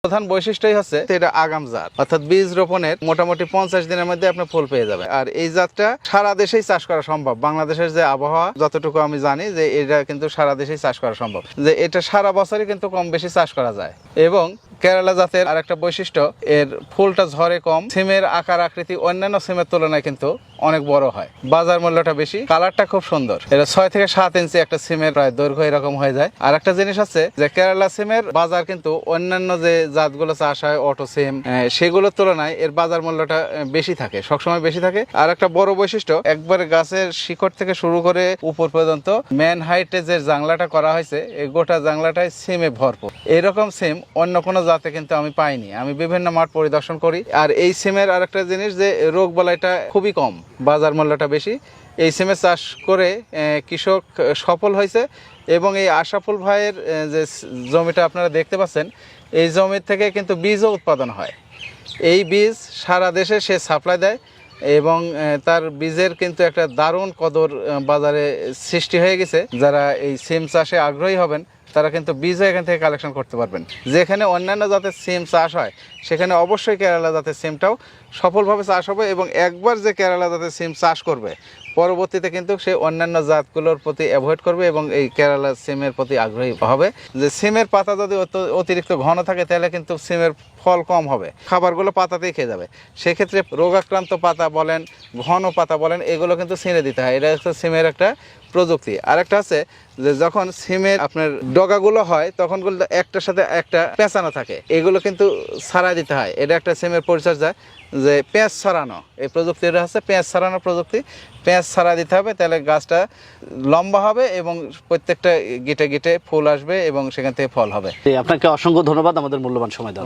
প্রধান বৈশিষ্ট্যই হচ্ছে এটা আগাম জাত, অর্থাৎ বীজ রোপণের মোটামুটি 50 দিনের মধ্যে আপনি ফুল পেয়ে যাবে। আর এই জাতটা সারা দেশেই চাষ করা সম্ভব। বাংলাদেশের যে আবহাওয়া যতটুকু আমি জানি যে এটা কিন্তু সারা দেশেই চাষ করা সম্ভব, যে এটা সারা বছরই কিন্তু কম বেশি চাষ করা যায়। এবং কেরালা জাতের আরেকটা বৈশিষ্ট্য, এর ফুলটা ঝরে কম, সিমের আকার আকৃতি অন্যান্য সিমের তুলনায় কিন্তু অনেক বড় হয়, বাজার মূল্যটা বেশি, কালারটা খুব সুন্দর। এটা 6 থেকে 7 ইঞ্চি একটা সিমের প্রায় দৈর্ঘ্য এরকম হয়ে যায়। আর একটা জিনিস আছে যে কেরালা সিমের বাজার কিন্তু অন্যান্য যে জাতগুলো চাষ হয় অটো সিম সেগুলোর তুলনায় এর বাজার মূল্যটা বেশি থাকে, সবসময় বেশি থাকে। আর একটা বড় বৈশিষ্ট্য, একবারে গাছের শিকড় থেকে শুরু করে উপর পর্যন্ত ম্যান হাইটে যে জাংলাটা করা হয়েছে এই গোটা জাংলাটাই সিমে ভরপুর। এরকম সিম অন্য কোনো জাতে কিন্তু আমি পাইনি। আমি বিভিন্ন মাঠ পরিদর্শন করি। আর এই সিমের আরেকটা জিনিস যে রোগ বালাইটা খুবই কম, বাজার মূল্যটা বেশি। এই সিমের চাষ করে কৃষক সফল হয়েছে। এবং এই আশরাফুল ভাইয়ের যে জমিটা আপনারা দেখতে পাচ্ছেন, এই জমির থেকে কিন্তু বীজও উৎপাদন হয়। এই বীজ সারা দেশে সে সাপ্লাই দেয় এবং তার বীজের কিন্তু একটা দারুণ কদর বাজারে সৃষ্টি হয়ে গেছে। যারা এই সিম চাষে আগ্রহী হবেন তারা কিন্তু বীজও এখান থেকে কালেকশন করতে পারবেন। যেখানে অন্যান্য জাতের সিম চাষ হয় সেখানে অবশ্যই কেরালা জাতের সিমটাও সফলভাবে চাষ হবে। এবং একবার যে কেরালা জাতের সিম চাষ করবে পরবর্তীতে কিন্তু সে অন্যান্য জাতগুলোর প্রতি অ্যাভয়েড করবে এবং এই কেরালা সিমের প্রতি আগ্রহী হবে। যে সিমের পাতা যদি অতিরিক্ত ঘন থাকে তাহলে কিন্তু সিমের ফল কম হবে, খাবারগুলো পাতাতেই খেয়ে যাবে। সেক্ষেত্রে রোগাক্রান্ত পাতা বলেন, ঘন পাতা বলেন, এগুলো কিন্তু ছিঁড়ে দিতে হয়। এটা হচ্ছে সিমের একটা প্রযুক্তি। আরেকটা আছে যে যখন সিমের আপনার ডগাগুলো হয় তখন একটার সাথে একটা পেঁচানো থাকে, এগুলো কিন্তু ছাড়াই দিতে হয়। এটা একটা সিমের পরিচর্যা, যে পেঁচ ছড়ানো, এই প্রযুক্তিটা হচ্ছে পেঁচ ছড়ানো প্রযুক্তি। পেঁচ ছড়া দিতে হবে, তাহলে গাছটা লম্বা হবে এবং প্রত্যেকটা গিটে গিটে ফুল আসবে এবং সেখান থেকে ফল হবে। আপনাকে অসংখ্য ধন্যবাদ আমাদের মূল্যবান সময় দেওয়ার জন্য।